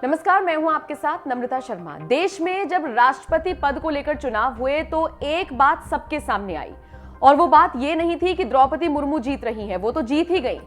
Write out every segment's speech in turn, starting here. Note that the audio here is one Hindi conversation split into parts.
नमस्कार, मैं हूं आपके साथ नम्रता शर्मा। देश में जब राष्ट्रपति पद को लेकर चुनाव हुए तो एक बात सबके सामने आई और वो बात ये नहीं थी कि द्रौपदी मुर्मू जीत रही हैं, वो तो जीत ही गई।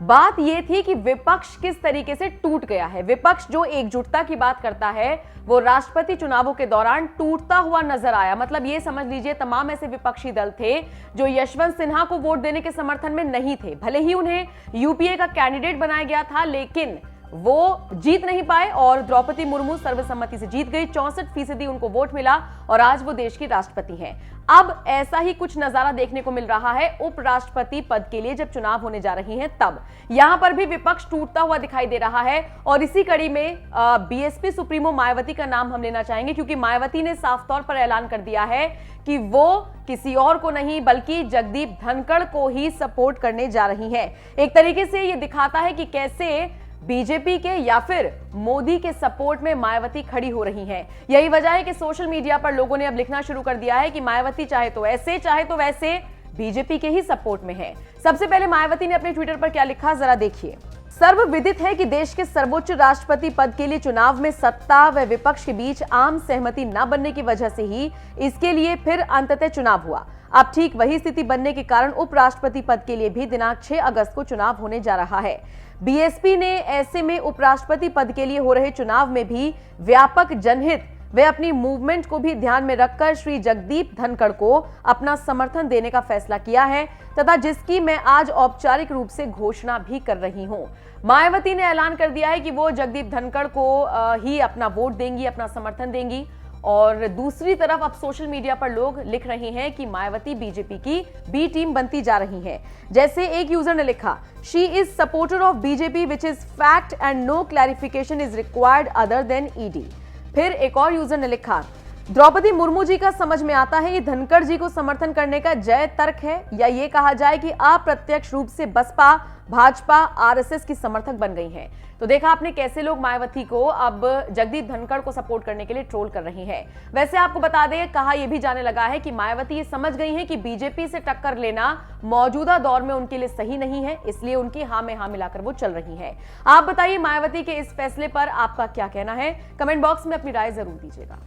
बात ये थी कि विपक्ष किस तरीके से टूट गया है। विपक्ष जो एकजुटता की बात करता है वो राष्ट्रपति चुनावों के दौरान टूटता हुआ नजर आया। मतलब ये समझ लीजिए तमाम ऐसे विपक्षी दल थे जो यशवंत सिन्हा को वोट देने के समर्थन में नहीं थे। भले ही उन्हें यूपीए का कैंडिडेट बनाया गया था लेकिन वो जीत नहीं पाए और द्रौपदी मुर्मू सर्वसम्मति से जीत गई। 64% उनको वोट मिला और आज वो देश की राष्ट्रपति हैं। अब ऐसा ही कुछ नजारा देखने को मिल रहा है उपराष्ट्रपति पद के लिए जब चुनाव होने जा रही हैं। तब यहां पर भी विपक्ष टूटता हुआ दिखाई दे रहा है और इसी कड़ी में बीएसपी सुप्रीमो मायावती का नाम हम लेना चाहेंगे, क्योंकि मायावती ने साफ तौर पर ऐलान कर दिया है कि वो किसी और को नहीं बल्कि जगदीप धनखड़ को ही सपोर्ट करने जा रही हैं। एक तरीके से ये दिखाता है कि कैसे बीजेपी के या फिर मोदी के सपोर्ट में मायावती खड़ी हो रही हैं। यही वजह है कि सोशल मीडिया पर लोगों ने अब लिखना शुरू कर दिया है कि मायावती चाहे तो ऐसे चाहे तो वैसे बीजेपी के ही सपोर्ट में है। सबसे पहले मायावती ने अपने ट्विटर पर क्या लिखा, जरा देखिए। सर्वविदित है कि देश के सर्वोच्च राष्ट्रपति पद के लिए चुनाव में सत्ता व विपक्ष के बीच आम सहमति न बनने की वजह से ही इसके लिए फिर अंततः चुनाव हुआ। अब ठीक वही स्थिति बनने के कारण उपराष्ट्रपति पद के लिए भी दिनांक 6 अगस्त को चुनाव होने जा रहा है। बीएसपी ने ऐसे में उपराष्ट्रपति पद के लिए हो रहे चुनाव में भी व्यापक जनहित वे अपनी मूवमेंट को भी ध्यान में रखकर श्री जगदीप धनखड़ को अपना समर्थन देने का फैसला किया है तथा जिसकी मैं आज औपचारिक रूप से घोषणा भी कर रही हूं। मायावती ने ऐलान कर दिया है कि वो जगदीप धनखड़ को ही अपना वोट देंगी, अपना समर्थन देंगी। और दूसरी तरफ अब सोशल मीडिया पर लोग लिख रहे हैं कि मायावती बीजेपी की बी टीम बनती जा रही है। जैसे एक यूजर ने लिखा, she is supporter of BJP which is fact and no clarification is required other than ED. फिर एक और यूजर ने लिखा, द्रौपदी मुर्मू जी का समझ में आता है ये धनखड़ जी को समर्थन करने का जय तर्क है, या ये कहा जाए कि अप्रत्यक्ष रूप से बसपा भाजपा आरएसएस की समर्थक बन गई हैं। तो देखा आपने कैसे लोग मायावती को अब जगदीप धनखड़ को सपोर्ट करने के लिए ट्रोल कर रही हैं। वैसे आपको बता दें, कहा यह भी जाने लगा है कि मायावती ये समझ गई हैं कि बीजेपी से टक्कर लेना मौजूदा दौर में उनके लिए सही नहीं है, इसलिए उनकी हां में हां मिलाकर वो चल रही हैं। आप बताइए मायावती के इस फैसले पर आपका क्या कहना है? कमेंट बॉक्स में अपनी राय जरूर दीजिएगा।